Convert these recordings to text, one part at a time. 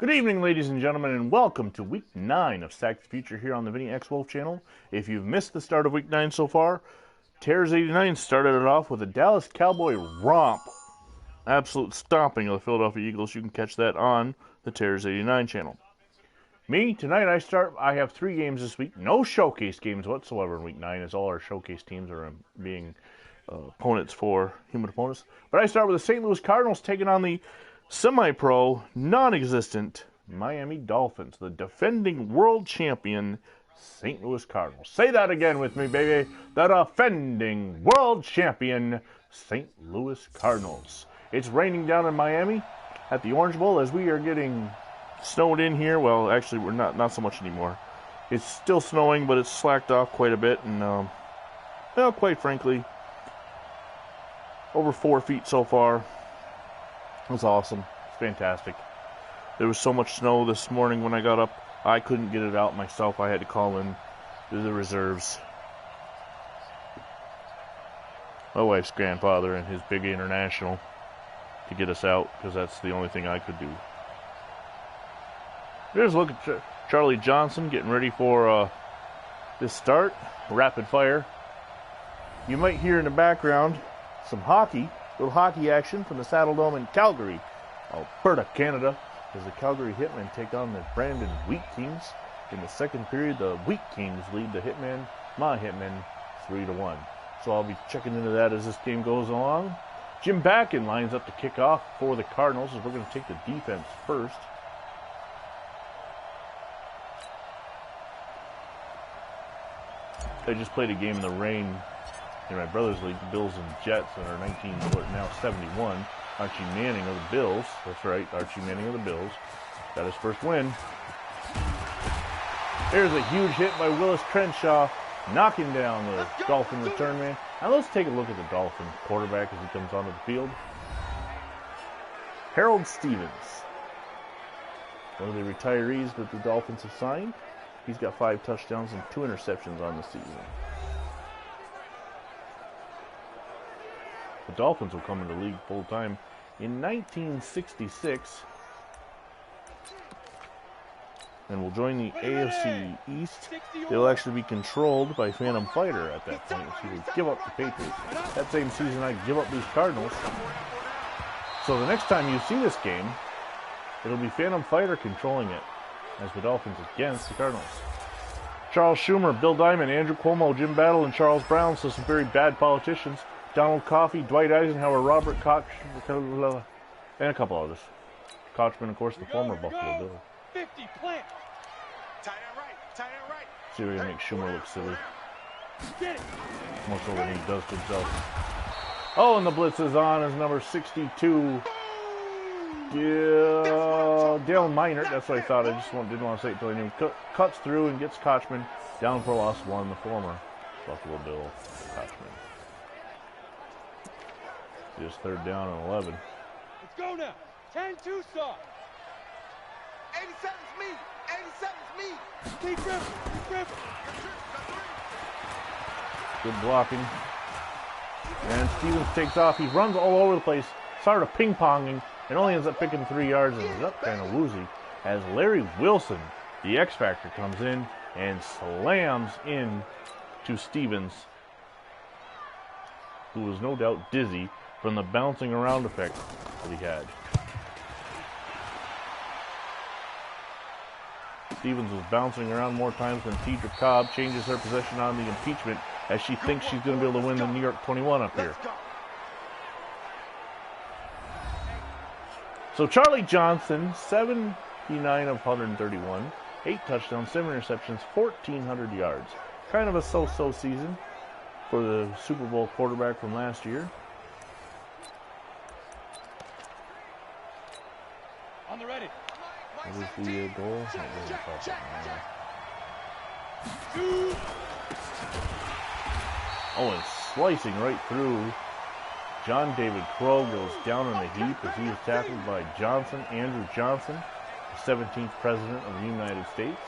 Good evening, ladies and gentlemen, and welcome to Week 9 of Stack the Future here on the VinnyXWolf channel. If you've missed the start of Week 9 so far, Terrors 89 started it off with a Dallas Cowboy romp. Absolute stomping of the Philadelphia Eagles. You can catch that on the Terrors 89 channel. Me, tonight I have 3 games this week. No showcase games whatsoever in Week 9, as all our showcase teams are being opponents for human opponents. But I start with the St. Louis Cardinals taking on the semi-pro, non-existent Miami Dolphins, the defending world champion St. Louis Cardinals. Say that again with me, baby. The defending world champion St. Louis Cardinals. It's raining down in Miami at the Orange Bowl as we are getting snowed in here. Well, actually, we're not so much anymore. It's still snowing, but it's slacked off quite a bit, and well, quite frankly, over 4 feet so far. It's awesome. It's fantastic. There was so much snow this morning when I got up, I couldn't get it out myself. I had to call in to the reserves. My wife's grandfather and his big international to get us out, because that's the only thing I could do. Here's a look at Charlie Johnson getting ready for this start. Rapid fire. You might hear in the background some hockey. Little hockey action from the Saddle Dome in Calgary, Alberta, Canada, as the Calgary Hitmen take on the Brandon Wheat Kings. In the second period, the Wheat Kings lead the my Hitmen, 3-1. So I'll be checking into that as this game goes along. Jim Backen lines up to kick off for the Cardinals, as we're going to take the defense first. I just played a game in the rain in my brother's league, the Bills and Jets, and are now 71. Archie Manning of the Bills, that's right, Archie Manning of the Bills, got his first win. There's a huge hit by Willis Crenshaw, knocking down the Dolphin return man. Now let's take a look at the Dolphin quarterback as he comes onto the field. Harold Stevens, one of the retirees that the Dolphins have signed. He's got 5 touchdowns and 2 interceptions on the season. The Dolphins will come into the league full-time in 1966 and will join the AFC East. They'll actually be controlled by Phantom Fighter at that point, which he would give up the Patriots. That same season, I give up these Cardinals. So the next time you see this game, it'll be Phantom Fighter controlling it as the Dolphins against the Cardinals. Charles Schumer, Bill Diamond, Andrew Cuomo, Jim Battle, and Charles Brown, so some very bad politicians. Donald Coffey, Dwight Eisenhower, Robert Koch, and a couple others. Kochman, of course, the former Buffalo Bill. 50 plant. Tight end right. Tight end right. See, we're going to make Schumer look silly. Get it. More so than he does to himself. Oh, and the blitz is on as number 62. Dale Minert, that's what I thought. I just didn't want to say it until I knew. Cuts through and gets Kochman down for loss 1, the former Buffalo Bill Kochman. Just 3rd down and 11. Let's go now. 10-2 start. 87's me. 87's me. Keep ripping. Good blocking. And Stevens takes off. He runs all over the place. Started ping-ponging and only ends up picking 3 yards and is up kind of woozy as Larry Wilson, the X-Factor, comes in and slams in to Stevens, who was no doubt dizzy from the bouncing around effect that he had. Stevens was bouncing around more times than Tidra Cobb changes her position on the impeachment as she thinks she's going to be able to win the New York 21 up here. So Charlie Johnson, 79 of 131, 8 touchdowns, 7 interceptions, 1,400 yards. Kind of a so-so season for the Super Bowl quarterback from last year. On the ready. What is the goal? Oh, and slicing right through. John David Crow goes down in the heap as he is tackled by Johnson, Andrew Johnson, the 17th President of the United States.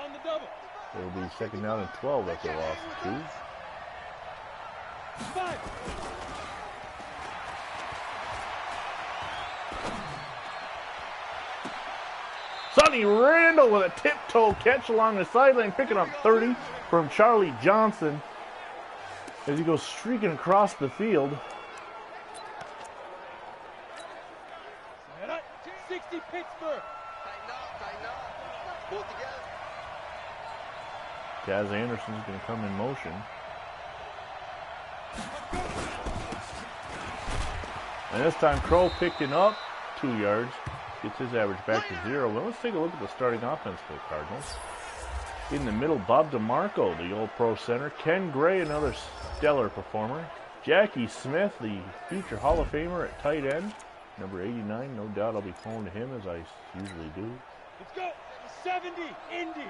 On the double. It'll be 2nd down and 12 after a loss of 2. Sonny Randall with a tiptoe catch along the sideline, picking up 30 from Charlie Johnson as he goes streaking across the field. 60 Pittsburgh. Tighten up. Pull it together. Taz Anderson's going to come in motion. And this time Crow picking up 2 yards. Gets his average back to 0. Well, let's take a look at the starting offense for the Cardinals. In the middle, Bob DeMarco, the old pro center. Ken Gray, another stellar performer. Jackie Smith, the future Hall of Famer at tight end. Number 89, no doubt I'll be calling to him as I usually do. Let's go. 70, Indy.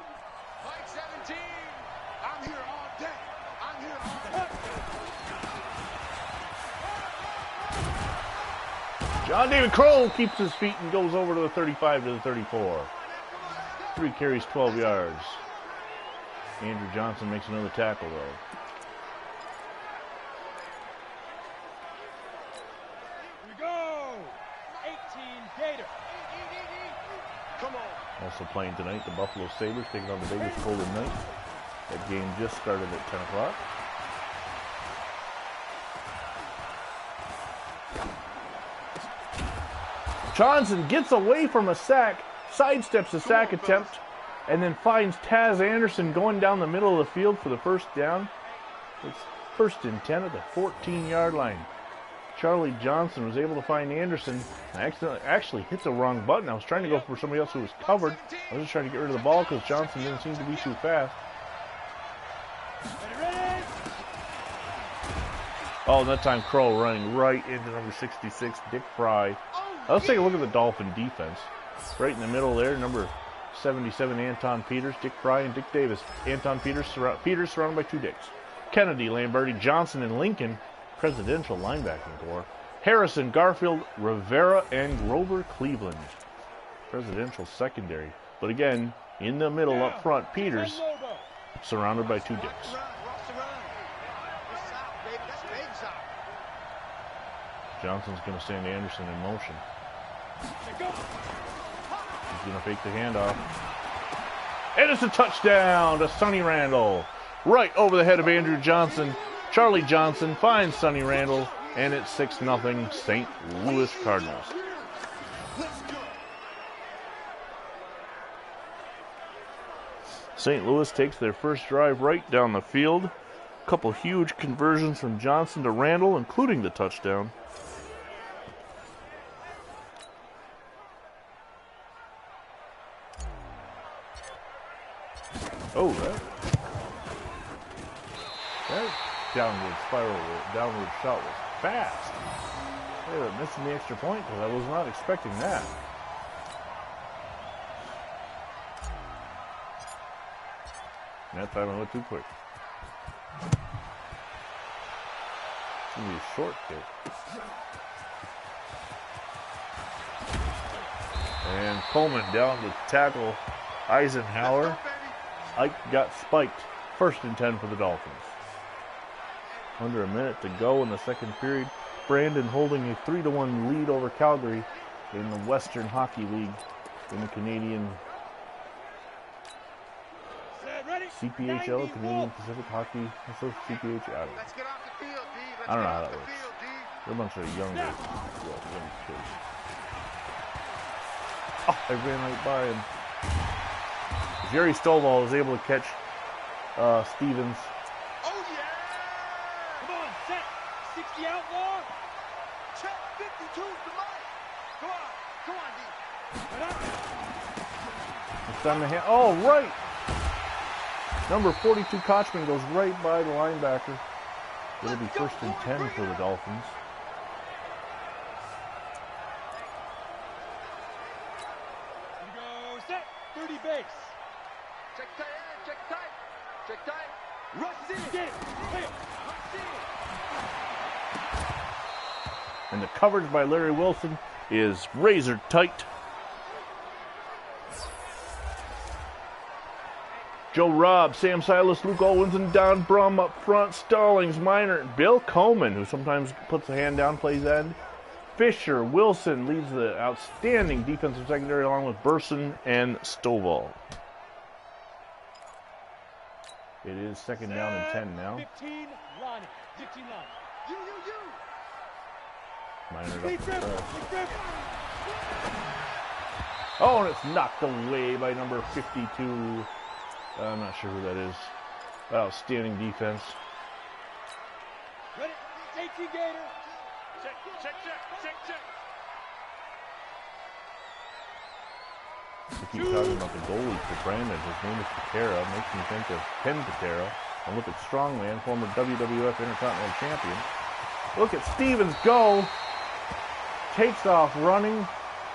Mike 17. I'm here all day. I'm here all day. John David Crow keeps his feet and goes over to the 35 to the 34. 3 carries, 12 yards. Andrew Johnson makes another tackle, though. Here we go. 18 Gator. Come on. Also playing tonight, the Buffalo Sabres taking on the Vegas Golden Knights. That game just started at 10 o'clock. Johnson gets away from a sack, sidesteps a sack attempt, and then finds Taz Anderson going down the middle of the field for the first down. It's 1st and 10 at the 14-yard line. Charlie Johnson was able to find Anderson. Actually hit the wrong button. I was trying to go for somebody else who was covered. I was just trying to get rid of the ball because Johnson didn't seem to be too fast. Oh, and that time Crow running right into number 66, Dick Fry. Let's take a look at the Dolphin defense. Right in the middle there, number 77, Anton Peters, Dick Fry, and Dick Davis. Anton Peters surrounded by 2 Dicks. Kennedy, Lamberti, Johnson, and Lincoln, presidential linebacking corps. Harrison, Garfield, Rivera, and Grover Cleveland, presidential secondary. But again, in the middle up front, Peters, surrounded by 2 Dicks. Johnson's going to send Anderson in motion. He's going to fake the handoff. And it's a touchdown to Sonny Randall. Right over the head of Andrew Johnson. Charlie Johnson finds Sonny Randall, and it's 6-0 St. Louis Cardinals. St. Louis takes their first drive right down the field. A couple huge conversions from Johnson to Randall, including the touchdown. Oh, that downward shot was fast. They were missing the extra point because I was not expecting that. And that time I went too quick. It's going to be a short kick. And Coleman down to tackle Eisenhower. Ike got spiked. 1st and 10 for the Dolphins. Under a minute to go in the second period. Brandon holding a 3-1 lead over Calgary in the Western Hockey League in the Canadian CPHL, Canadian Pacific Hockey Association. I don't know how that works. They're a bunch of young kids. Oh, I ran right by him. Jerry Stovall was able to catch Stevens. Oh, yeah! Come on, set. 60 outlaw. Check 52's the mic. Come on, D. It's time to hand. Oh, right. Number 42, Kochman, goes right by the linebacker. It'll be 1st and 10 for the Dolphins. Here we go, set. 30 base. Check tight, check tight, check tight. Rush in. Get it. Clear. Rush in. And the coverage by Larry Wilson is razor tight. Joe Robb, Sam Silas, Luke Owens, and Don Brum up front. Stallings, Minor, Bill Coleman, who sometimes puts a hand down, plays end. Fisher, Wilson leads the outstanding defensive secondary along with Burson and Stovall. It is second down and 10 now. 15 line. 15 line. Minor up the oh, and it's knocked away by number 52. I'm not sure who that is. Outstanding defense. Ready? Safety Gator. Check, check, check, check, check. We keep talking about the goalie for Brandon. His name is Patera. Makes me think of Ken Patera, Olympic strongman, former WWF Intercontinental Champion. Look at Stevens go. Takes off running.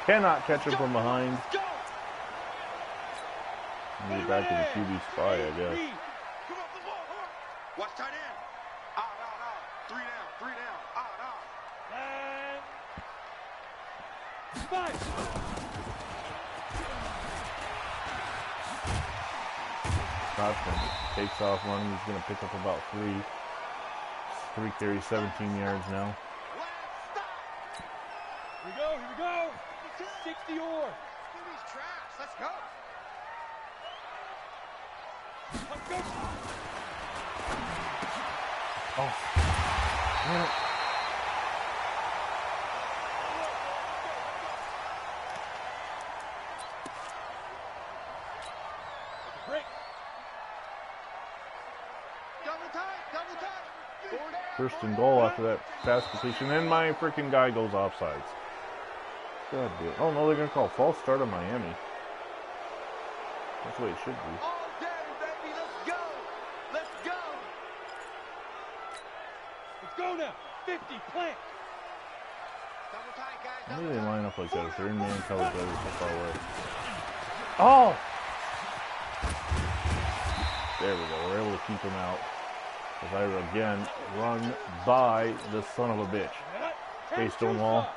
Cannot catch him from behind. Move back to the QB spy, I guess. Come on, watch tight end. Out. 3 down. Out. And 5. Cotton takes off running. He's going to pick up about 3. 3 carries, 17 yards now. Here we go. 60 or. QB's trash. Let's go. Let's go. Oh, man. Break. Double tight. 4 down. First and goal after that pass completion. And my freaking guy goes offsides. God damn. Oh, no, they're going to call false start on Miami. That's the way it should be. All day, baby. Let's go. Let's go now. 50. Plant. Double tight, guys. Why do they line up like that if they're in man coverage so far away? Oh! There we go. We're able to keep him out. As I, again, run by the son of a bitch. Hey, Stonewall.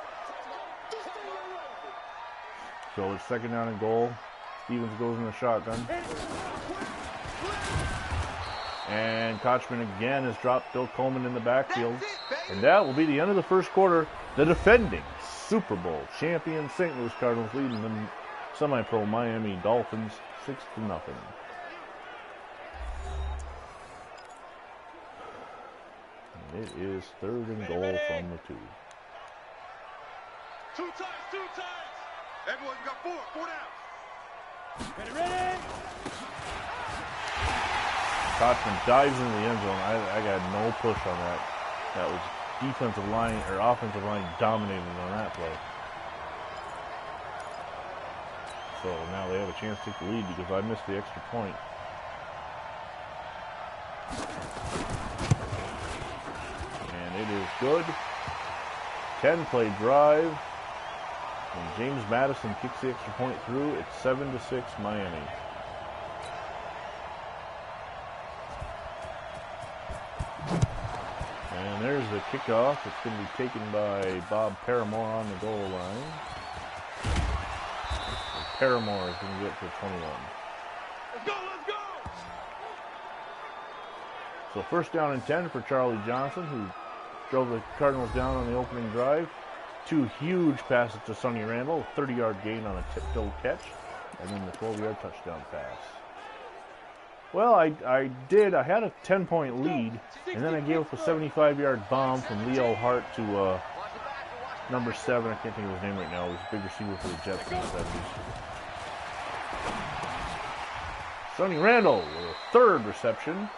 So it's second down and goal. Stevens goes in the shotgun. And Kochman again has dropped Bill Coleman in the backfield. And that will be the end of the first quarter. The defending Super Bowl champion St. Louis Cardinals leading the semi-pro Miami Dolphins 6-0. And it is third and goal from the 2. 2 times. Everyone got 4 down. Ready. Kochman dives into the end zone. I got no push on that. That was defensive line or offensive line dominating on that play. So now they have a chance to take the lead because I missed the extra point. And it is good. 10-play drive. And James Madison kicks the extra point through. It's 7-6 Miami. And there's the kickoff. It's going to be taken by Bob Paramore on the goal line. And Paramore is going to get to 21. Let's go. So first down and 10 for Charlie Johnson, who drove the Cardinals down on the opening drive. 2 huge passes to Sonny Randall, 30-yard gain on a tip-toe catch, and then the 12-yard touchdown pass. Well, I had a 10-point lead, and then I gave up a 75-yard bomb from Leo Hart to number 7. I can't think of his name right now. He was a big receiver for the Jets in the 70s. Sonny Randall with a 3rd reception.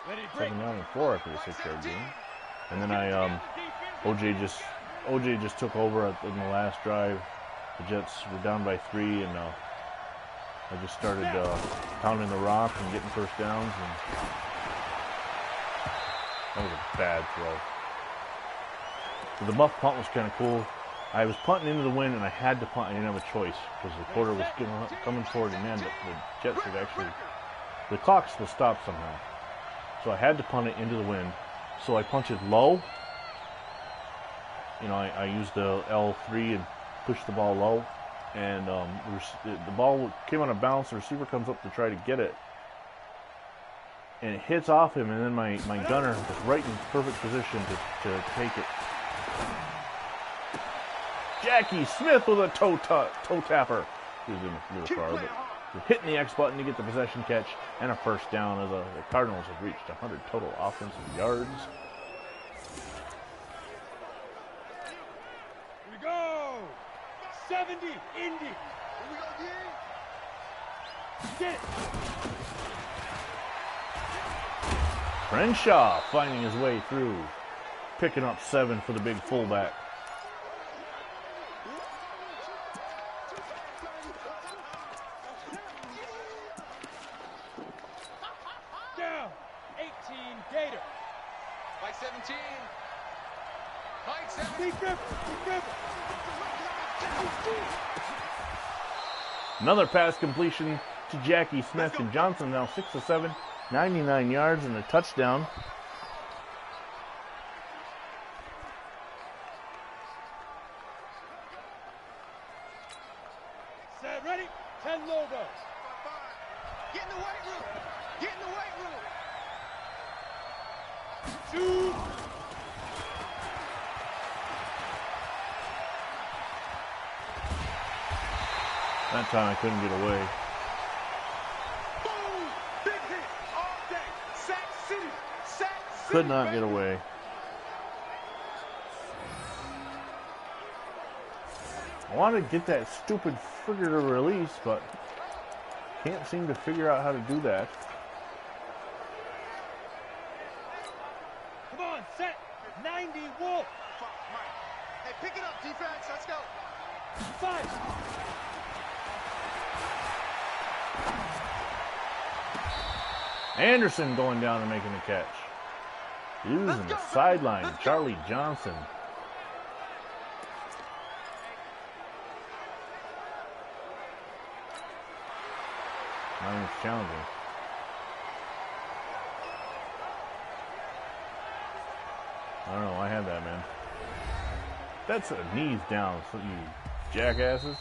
Ready. 7 down and 4 after the 6-yard gain. And then OJ just took over in the last drive. The Jets were down by 3, and I just started pounding the rock and getting first downs. And that was a bad throw. So the muff punt was kind of cool. I was punting into the wind, and I had to punt. I didn't have a choice because the quarter was coming toward an end. But the Jets had the clock was stopped somehow. So I had to punt it into the wind. So I punted low. I used the L3 and pushed the ball low, and the ball came on a bounce. The receiver comes up to try to get it, and it hits off him, and then my gunner is right in perfect position to take it. Jackie Smith with a toe tapper. He was in the far, but hitting the X button to get the possession catch and a first down as the Cardinals have reached 100 total offensive yards. Here we go. 70, Indy. Here we go, Get it. Crenshaw finding his way through, picking up 7 for the big fullback. Down. 18, Gator. Mike 17. Mike 17. Deep river. Another pass completion to Jackie Smith, and Johnson now 6 of 7, 99 yards and a touchdown. Set, ready. 10 logos. Get in the weight room. Get in the weight room. 2. That time I couldn't get away. Boom. Big hit all day. Sack City. Sack City. Could not get away. I wanted to get that stupid figure to release, but can't seem to figure out how to do that. Come on, set. 90, Wolf. Hey, pick it up, defense. Let's go. 5. Anderson going down and making the catch. Using the sideline, Charlie Johnson. Not even challenging. I don't know, I had that, man. That's a knees down, so you jackasses.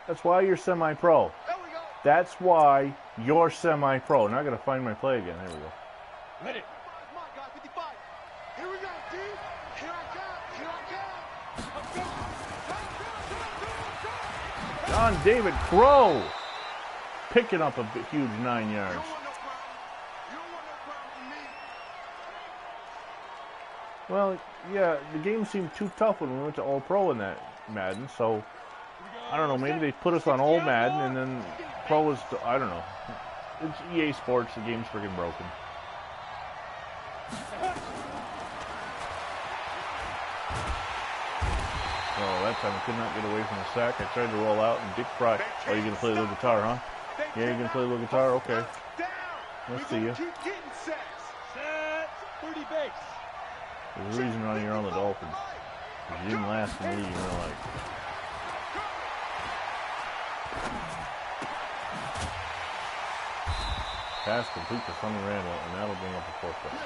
That's why you're semi-pro. There we go. That's why you're semi-pro. Now I gotta find my play again. There we go. Ready. Come on, guys. 55. Here we go, D. Here I come. Here I come. John David Crow picking up a huge 9 You yards. don't want no problem. You don't want no problem from me. Well, yeah, the game seemed too tough when we went to All Pro in that Madden, so I don't know, maybe they put us on Old Madden and then Pro was, I don't know. It's EA Sports, the game's freaking broken. Oh, that time I could not get away from the sack. I tried to roll out and Dick Fry. Oh, you're going to play a little guitar, huh? Yeah, you're going to play a little guitar? Okay. Down. Let's We see gonna ya. Keep getting sacks. Set. 30 base. There's a reason why you're on the Dolphins. Because you didn't last in the league in real life. Pass complete to Sonny Randall, and that'll bring up a fourth down.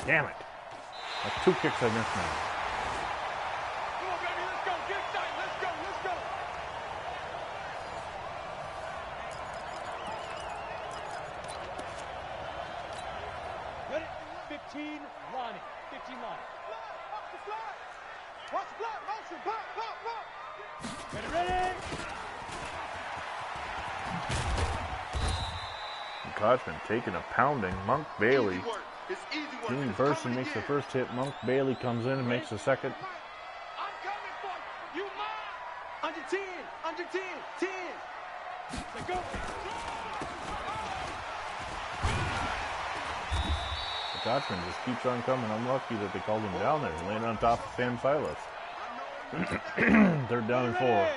Damn it. That's 2 kicks I missed now. Come on, baby. Let's go. Get excited. Let's go. Let's go. Ready. 15, Lonnie. 15, Lonnie. Watch the block. Motion. Block. Ready, ready. Kochman taking a pounding. Monk Bailey. Easy work. It's easy work. Gene It's Burson coming makes the again. first hit. Monk Bailey comes in and makes the second. I'm coming for you. You mine. Under 10. Under 10. 10. Let's go. Kochman just keeps on coming. I'm lucky that they called him down there and landed on top of Sam Silas. Third down and 4. Ready.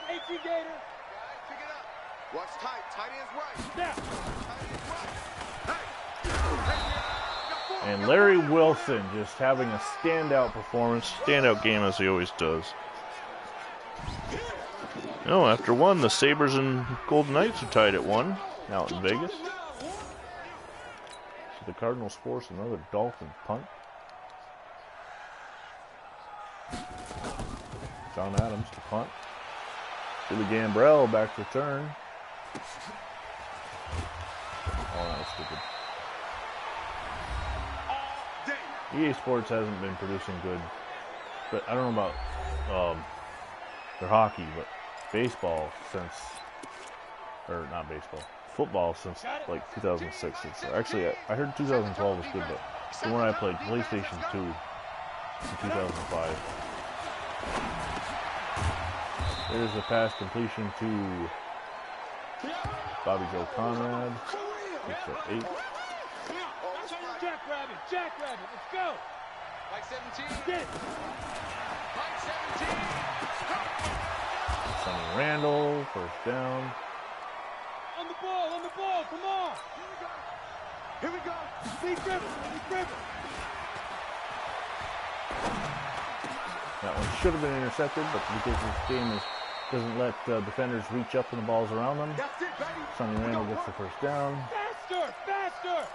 18, Gator. Guys, pick it up. Watch tight. Tight end's right. Down. Tight end's right. Hey. And Larry Wilson just having a standout performance, standout game as he always does. No, after one, the Sabres and Golden Knights are tied at 1 out in Vegas. So the Cardinals force another Dolphin punt. John Adams to punt. Billy Gambrell back to return. Oh, that was stupid. EA Sports hasn't been producing good, but I don't know about their hockey, but baseball since, or not baseball, football since like 2006. It's actually, I heard 2012 was good, but the one I played, PlayStation 2, in 2005. There's a pass completion to Bobby Joe Conrad. It's at 8. Jackrabbit, let's go. Mike 17. Get. Mike 17. Sonny Randall, first down. On the ball, come on. Here we go. Steve Griffin. That one should have been intercepted, but because this game doesn't let defenders reach up when the ball's around them, Sonny Randall gets the first down. Faster.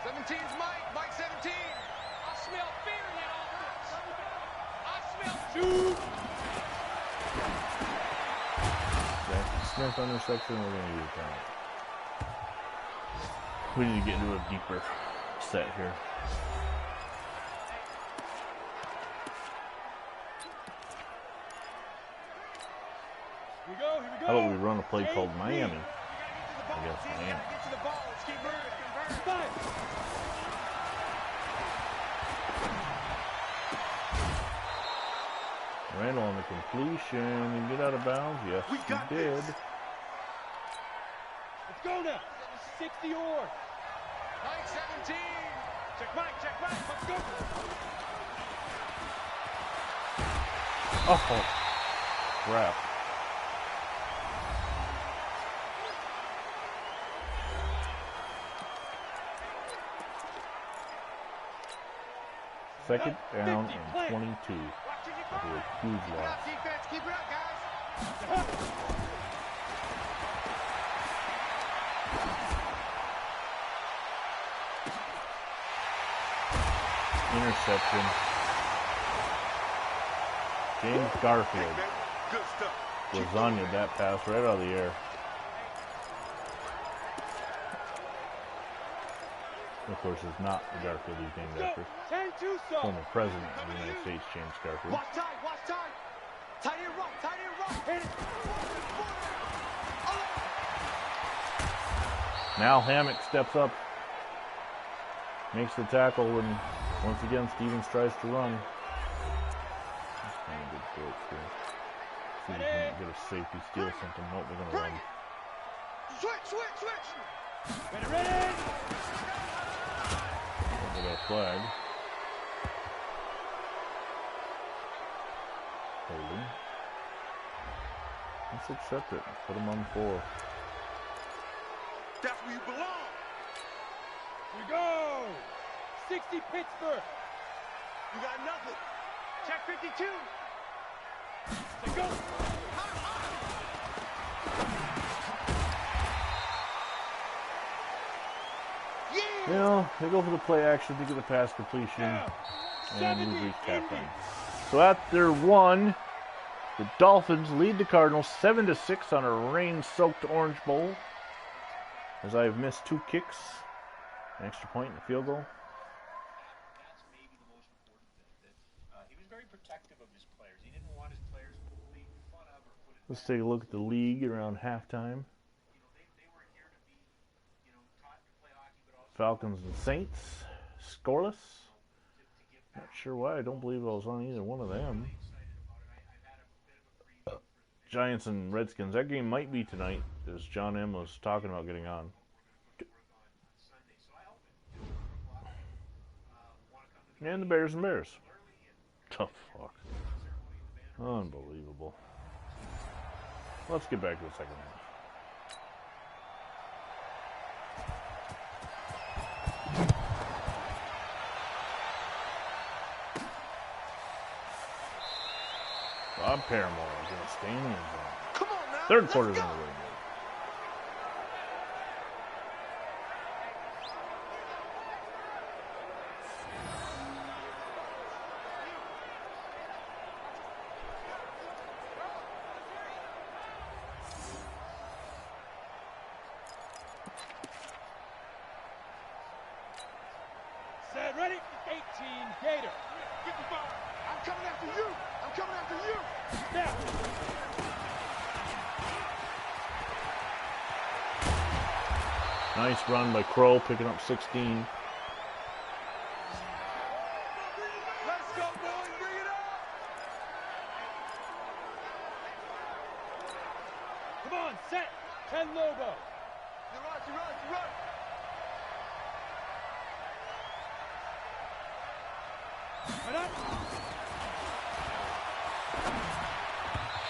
17's Mike 17. I smell fear in that offense. I smell shoot. Jackson Smith interception, we're going to use a timeout. We need to get into a deeper set here. Here we go. How about we run a play called Miami against Miami? Randall on the completion. He get out of bounds? Yes, he did. Let's go now. 60 or. Mike 17. Check Mike. Let's go. Oh, crap. Second down and 22. That'll be a huge loss. Defense, keep it up, guys. Interception. James Garfield. Good stuff. Lasagna that pass right out of the air. Of course, it's not the Garfield he's named after. 10-2 Former president of the United States, James Garfield. Watch time. Tight end rock. Hit it. Now Hammock steps up, makes the tackle, and once again Stevens tries to run. That's kind of good throw here. See if we can get a safety, steal something. Nope, we're going to run. Switch. Ready. With a flag. Holding. Let's accept it. Put him on 4. That's where you belong. Here we go. 60 Pittsburgh. You got nothing. Check 52. Let's go. You know, they go for the play action to get the pass completion, and we reach halftime. So after 1, the Dolphins lead the Cardinals 7-6 on a rain-soaked Orange Bowl. As I have missed 2 kicks, an extra point and a field goal. That's maybe the most important thing. That he was very protective of his players. He didn't want his players made fun of or put in. Let's take a look at the league around halftime. They were here to be, taught to play hockey, but also Falcons and Saints, scoreless. Not sure why. I don't believe I was on either one of them. Giants and Redskins. That game might be tonight, as John M. was talking about getting on. And the Bears. Tough fuck. Unbelievable. Let's get back to the second half. Bob Paramore against staying in the zone. Come on now. Third let's quarter's go. underway. Set, ready? 18, Gator. 55. I'm coming after you. I'm coming after you. Snap. Nice run by Crow, picking up 16. Let's go, boys. Bring it up. Come on, set. 10 Lobo. You run, you run, you run. And up.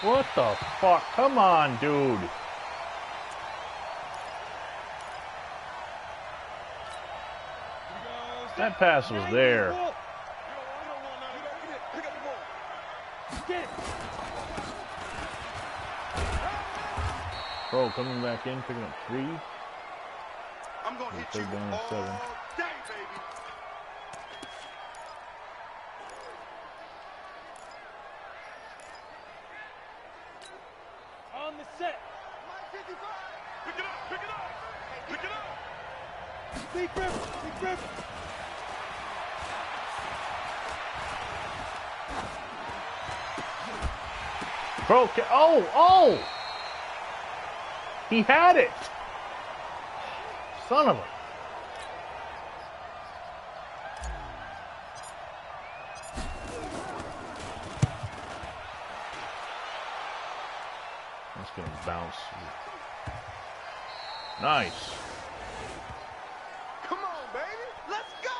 What the fuck? Come on, dude. That pass was there. You don't want none of that. Get it. Pick up the ball. Get it. Crow coming back in, picking up 3. I'm going to hit Third you down and all 7. day, baby. On the set. Pick it up. Pick it up. Pick it up. Big River. Big River. Crow, oh! He had it! Son of a... That's gonna bounce. Nice. Come on, baby. Let's go.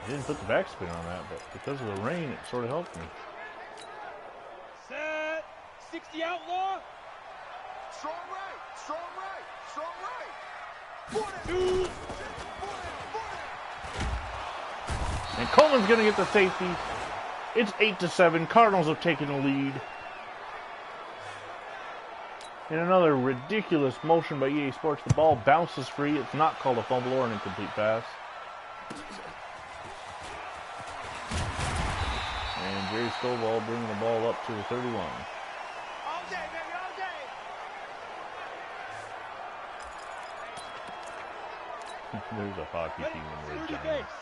I didn't put the backspin on that, but because of the rain, it sort of helped me. Set. 60 outlaw. Strong right. Strong right. Strong right. 40. And Coleman's gonna get the safety. It's 8-7. Cardinals have taken the lead. In another ridiculous motion by EA Sports, the ball bounces free. It's not called a fumble or an incomplete pass. And Jerry Stovall bringing the ball up to the 31. All day, baby. All day. There's a hockey team in Ready. 30 Regina. base.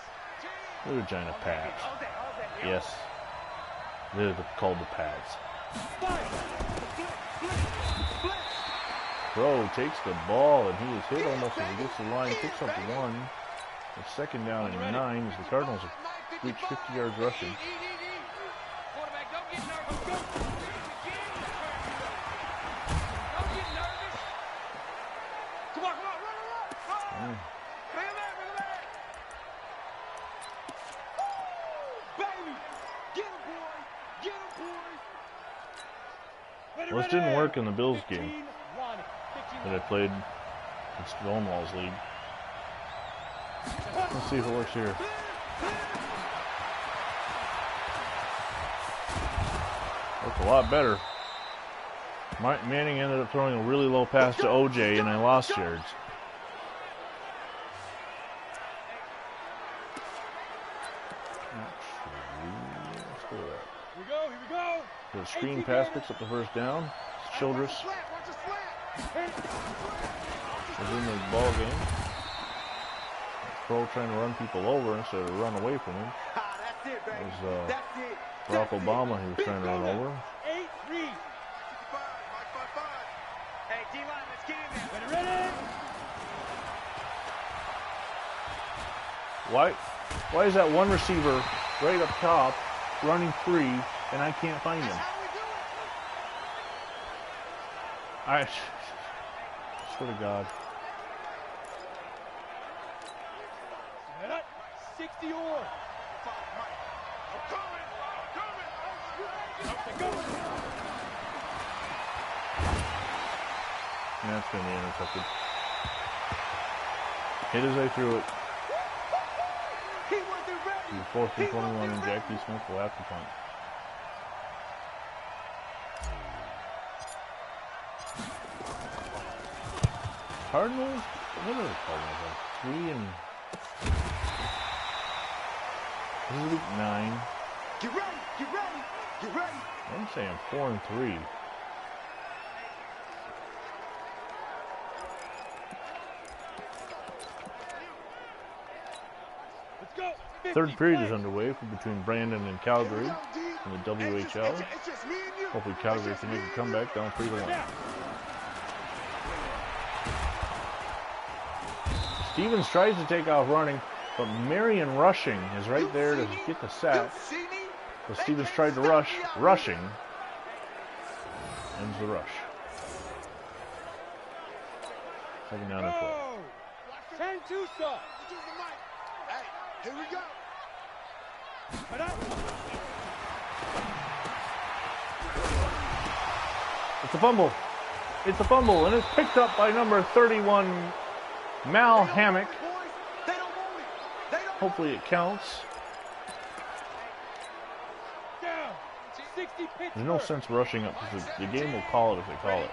The Regina Pats. All day. All day. Yes, they're called the Pats. Fire. Crow takes the ball and he is hit almost as he gets the line, picks up 1. It's second down and 9 as the Cardinals have reached 50 yards rushing. Quarterback, don't get nervous. Go. Don't get nervous. Come on, come on. Run, run, run. Mm. Bring him back, bring him back. Woo, baby. Get him, boy. Get him, boy. Ready, Well, this didn't ready. work in the Bills game 15, Ronnie. 15, that I played in Stonewall's league. Let's see if it works here. Worked a lot better. Manning ended up throwing a really low pass to OJ and I lost yards. Let's go with that. Here we go, here we go. The screen pass picks up the first down. Childress Slant, watch the slant. is in the ball game. Crow trying to run people over instead of run away from him. Ah, that's it, baby. It was That's it. Barack That's it. Obama he was trying to run over. 8 read. 55, Mike 55. Hey, D-line, let's get in there. Ready, ready. Why is that one receiver right up top running free and I can't find him? That's how we do it. I swear to God. Set up. 60 or. Mike. I'm coming. I'm coming. Up they go. And that's going to be intercepted. Hit as I threw it. He wasn't ready. 4th and 21 and Jackie Smith will have to punt. Cardinals, what are the Cardinals like? 3 and... This is week 9. Get ready, get ready, get ready. I'm saying 4 and 3. Let's go. 3rd period is underway between Brandon and Calgary in the WHL. It's just me and you. Hopefully Calgary can make a comeback down 3-1. Stevens tries to take off running, but Marion rushing is right there to get the sack. So Stevens tried to rush. Rushing ends the rush. 2nd down and 12. 10-2 stop. Hey, here we go. It's a fumble. It's a fumble, and it's picked up by number 31, Mal Hammock. Hopefully it counts. There's no sense rushing up because the game will call it if they call it.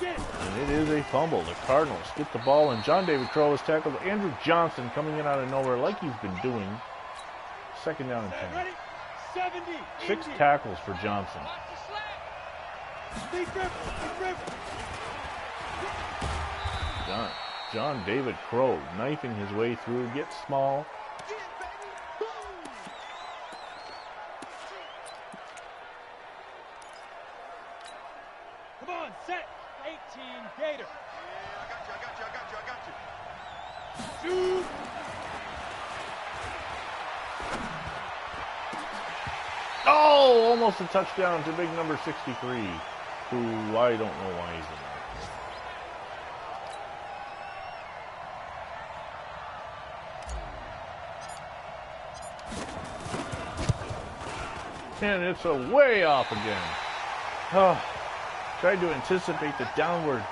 And it is a fumble. The Cardinals get the ball, and John David Crow is tackled. Andrew Johnson coming in out of nowhere like he's been doing. 2nd down and 10. 6 tackles for Johnson. John David Crow knifing his way through, gets small. Come on, set. 18 Gator. I got you. Shoot. Oh, almost a touchdown to big number 63, who I don't know why he's in there. And it's a way off again. Oh, tried to anticipate the downward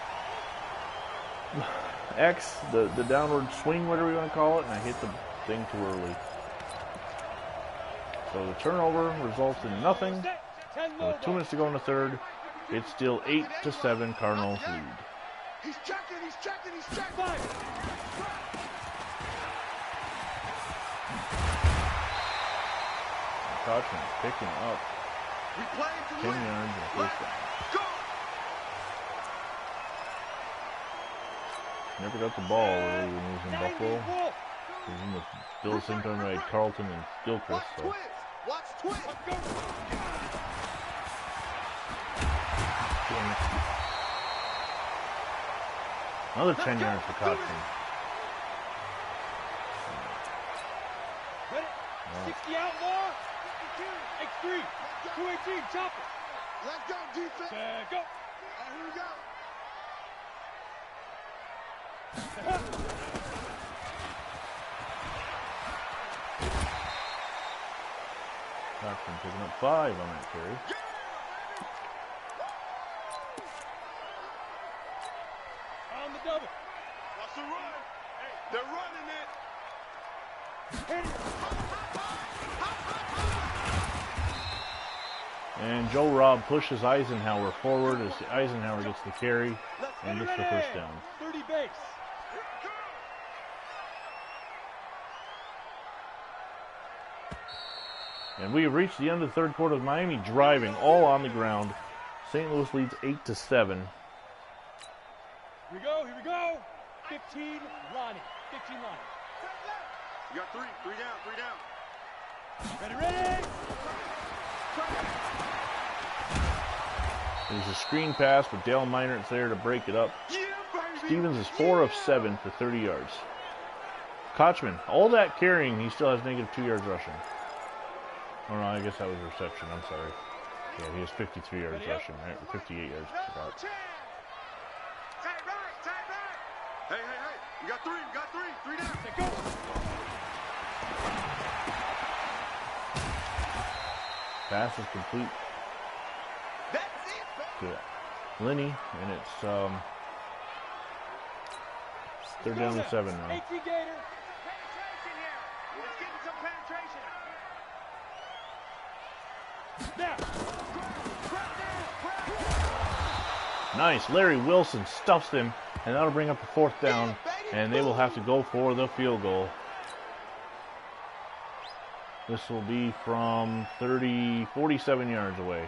X, the downward swing, whatever you want to call it, and I hit the thing too early. So the turnover results in nothing. With 2 minutes to go in the 3rd, it's still 8-7 Cardinals lead. He's checking. Kochman picking up We playing to 10 win. yards and 1st down. Go. Never got the ball really when he was in Buffalo. He was in the Bill same time I had Carlton and Gilchrist. So. Watch twist. Another 10 yards for Kochman. Ready? 60 outlaw. X3. 218 chopper. Let's go, defense. Go. Here we go. Kochman picking up 5 on that carry. On the double. Watch the run. They're running it. Hit it. And Joe Robb pushes Eisenhower forward as Eisenhower gets the carry and gets the 1st down. 30 base. And we have reached the end of the 3rd quarter with Miami driving all on the ground. St. Louis leads 8-7. Here we go. 15 Lonnie. You got 3 down. Ready. There's a screen pass, but Dale Minert's there to break it up. Yeah, baby. Stevens is 4 of 7 for 30 yards. Kochman, all that carrying, he still has -2 yards rushing. Oh no, I guess that was a reception. I'm sorry. Yeah, he has 53 yards rushing, right? 58 yards. Forgot. Tight right. Hey. You got 3 down. Go. Pass is complete That's it, baby. to Linney, and it's 3rd down and 7 now. 18 Gator. Penetration here. Let's get some penetration. Now. Nice. Larry Wilson stuffs him And that'll bring up the 4th down, and they will have to go for the field goal. This will be from 47 yards away.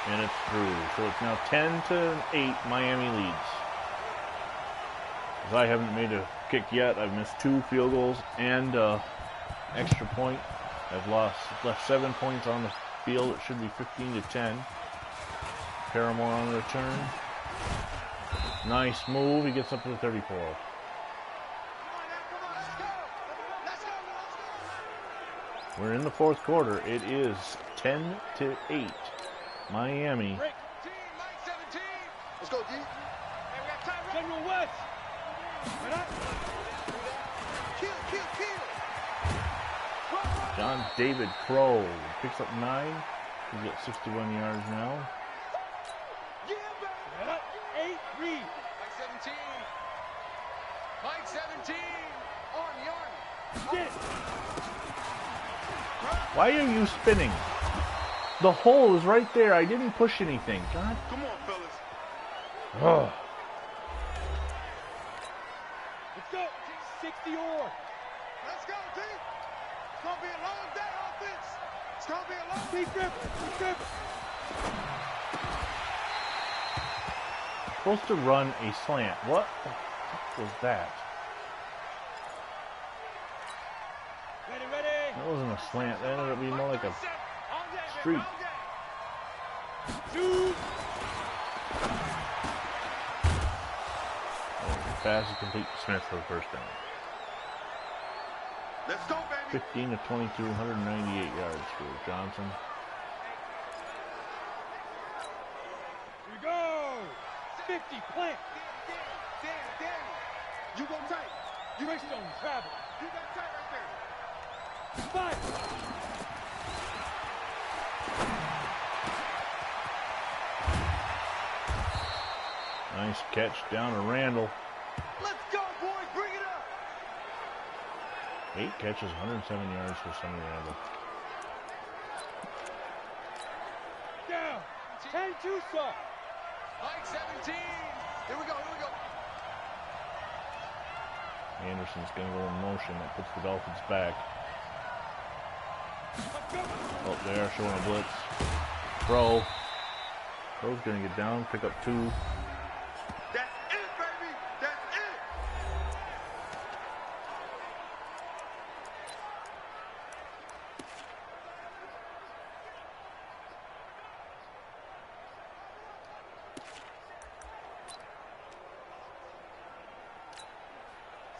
And it's through. So it's now 10-8, Miami leads. As I haven't made a kick yet, I've missed 2 field goals and extra point. I've left 7 points on the field. It should be 15-10. Paramore on the return. Nice move. He gets up to the 34. We're in the 4th quarter. It is 10-8. Miami. Let's go, D. General West. John David Crow picks up 9. He's got 61 yards now. 8 Reed. Mike 17. On. Why are you spinning? The hole is right there. I didn't push anything. God. Come on, fellas. Oh. Let's go. 60 or. Let's go, D. It's going to be a long day, offense. It's going to be a long Keep dribbling. Keep dribbling. Supposed to run a slant. What the fuck was that? Ready, ready. That wasn't a slant. That ended up being more like a streak. Shoot. Pass is complete to Smith for the 1st down. Let's go, baby. 15-22, 198 yards for Johnson. Here we go. 50 plant. Danny. You go tight. You Greystone travel. You got tight right there. 5. Nice catch down to Randall. Let's go, boys. Bring it up. 8 catches, 107 yards for Sonny Randall. Down. 10-2 soft. Mike 17. Here we go. Anderson's going to go in motion. That puts the Dolphins back. Oh, they are showing a blitz. Crow. Crow's going to get down, pick up 2. That's it, baby. That's it.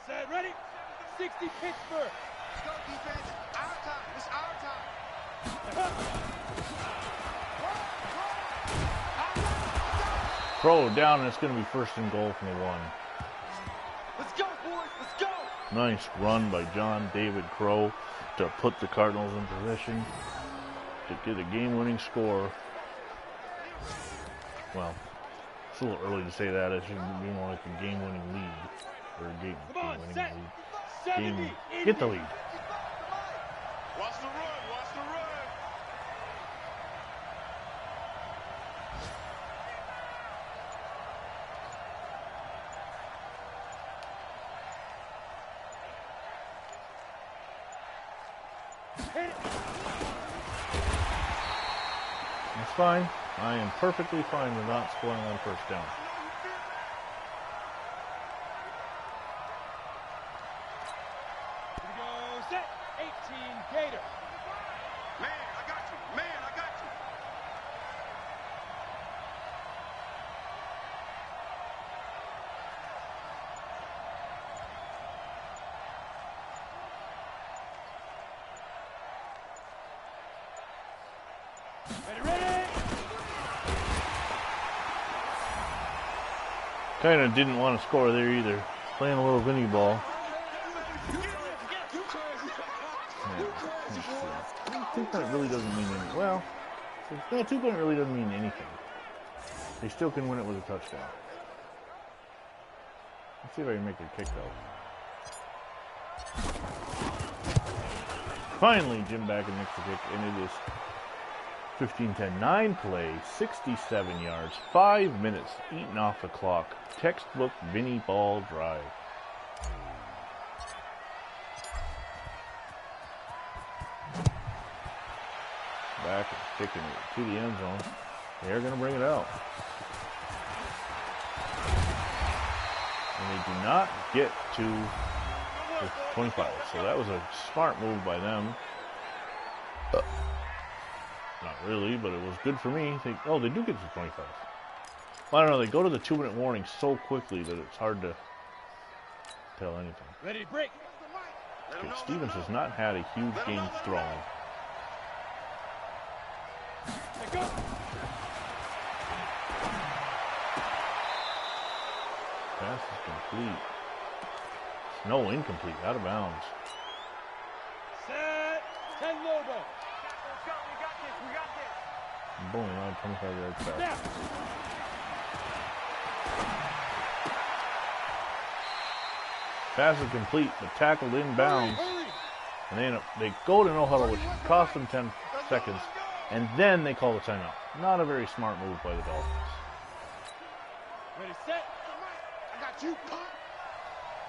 Set, ready. 60 Pittsburgh. Let's go, defense. Our time. It's our time. Crow down, and it's going to be 1st and goal from the 1. Let's go, boys. Let's go. Nice run by John David Crow to put the Cardinals in position to get a game-winning score. Well, it's a little early to say that. It should be more like a game-winning lead. Or a game-winning set. lead. 70. Get the lead. Watch the run. Watch the run. Hit it. That's fine. I am perfectly fine with not scoring on 1st down. Here we go. Set. 18 Gator. Man, I got you. Man, I got you. Ready. Kind of didn't want to score there either. Playing a little Vinny ball. Yeah, 2-point really doesn't mean anything. Well, 2-point really doesn't mean anything. They still can win it with a touchdown. Let's see if I can make a kick though. Finally, Jim back and makes the kick, and it is 15-10, 9 plays, 67 yards, 5 minutes eaten off the clock. Textbook Vinny ball drive. Back and kicking it to the end zone. They're going to bring it out. And they do not get to the 25. So that was a smart move by them. Not really, but it was good for me. They do get to the 25. Well, I don't know. They go to the 2-minute warning so quickly that it's hard to tell anything. Ready to break. Okay, Stevens has not had a huge game throwing. Go. Pass is complete. No, incomplete. Out of bounds. Set. 10 Lobo. Let's go. We got this. We got this. Boom, around 25 yards back. Snap. Pass is complete, but tackled inbounds. And they go to no huddle, which cost them 10 seconds. And then they call the timeout. Not a very smart move by the Dolphins. Ready, set. I got you, punk.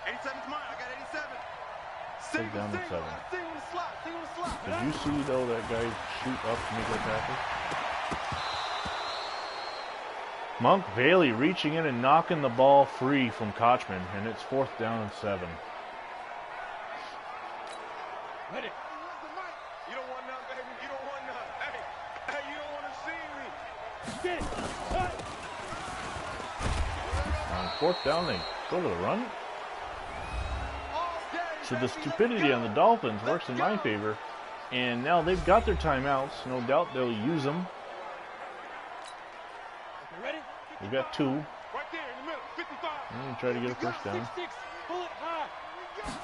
87's mine. I got 87. Take down to 7. Single on the slot. Single on the slot. Did you see, though, that guy shoot up to make that tackle? Monk Bailey reaching in and knocking the ball free from Kochman, and it's 4th down and 7. Ready. You don't want none, baby. You don't want none. Hey, you don't want to see me. Get it. Cut. On 4th down, they go to the run. So the stupidity on the Dolphins works in my favor, and now they've got their timeouts. No doubt they'll use them. Okay, ready? We've got 2. Right there in the middle. 55. And try to get a first down. 6-6. Pull it high.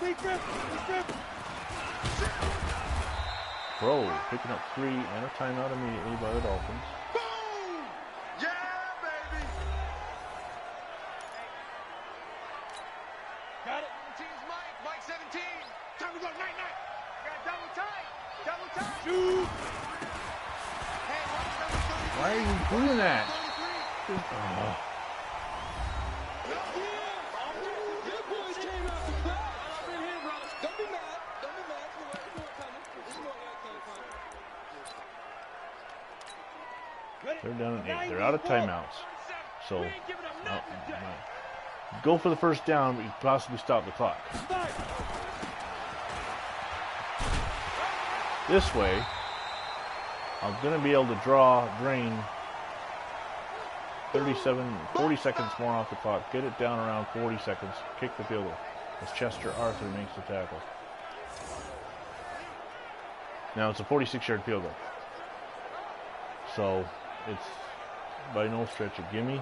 Big grip. Big grip. Pro picking up 3 and a timeout immediately by the Dolphins. Boom! Yeah, baby. Got it. Team's Mike 17. Time to go night. Got double tight. Double tight. Shoot. Hey, Mike's Why are you doing that? 33. Oh. They're down at 8. They're out of timeouts. So, go for the first down, but you possibly stop the clock. This way, I'm going to be able to drain 40 seconds more off the clock. Get it down around 40 seconds. Kick the field goal. As Chester Arthur makes the tackle. Now it's a 46-yard field goal. So it's by no stretch a gimme.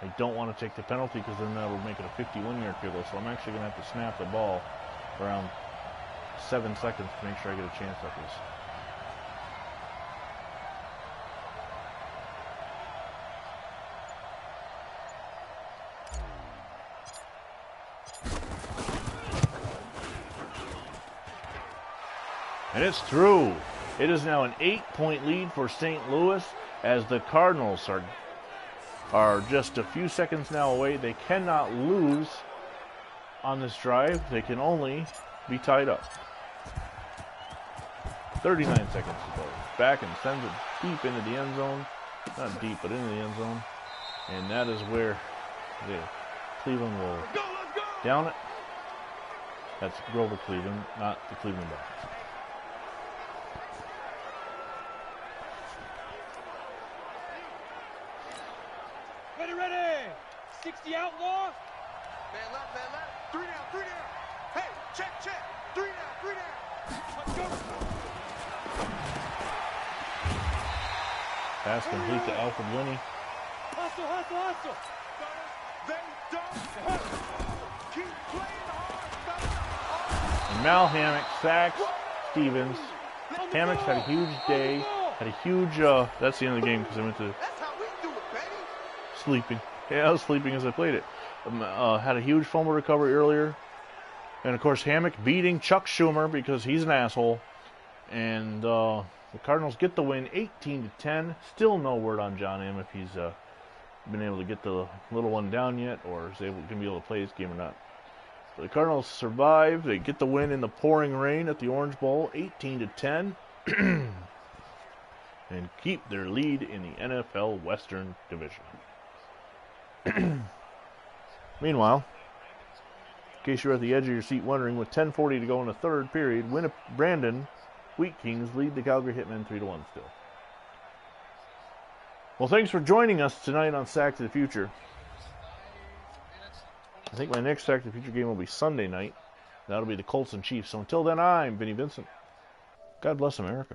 I don't want to take the penalty because then that would make it a 51-yard field goal. So I'm actually going to have to snap the ball around 7 seconds to make sure I get a chance at this. And it's through. It is now an 8-point lead for St. Louis as the Cardinals are just a few seconds now away. They cannot lose on this drive. They can only be tied up. 39 seconds to go. Back and sends it deep into the end zone. Not deep, but into the end zone. And that is where the Cleveland will down it. That's Grover Cleveland, not the Cleveland Browns. Ready. 60 outlaw. Man left. 3 down. Hey, check. 3 down. Let's go. Pass complete to Alfred Winnie. Hustle. They don't keep playing hard. And Mal Hammock sacks Stevens. Hammock's had a huge day. Had a huge, that's the end of the game because I went to That's how we do it, baby. sleeping. Yeah, I was sleeping as I played it. Had a huge fumble recovery earlier. And, of course, Hammock beating Chuck Schumer because he's an asshole. And The Cardinals get the win 18-10. Still no word on John M. if he's been able to get the little one down yet, or is going to be able to play this game or not. But the Cardinals survive. They get the win in the pouring rain at the Orange Bowl, 18-10, and keep their lead in the NFL Western Division. Meanwhile, in case you're at the edge of your seat wondering, with 10:40 to go in the third period, Brandon Wheat Kings lead the Calgary Hitmen 3-1 still. Well, thanks for joining us tonight on Sack to the Future. I think my next Sack to the Future game will be Sunday night. That'll be the Colts and Chiefs. So until then, I'm Vinny Vincent. God bless America.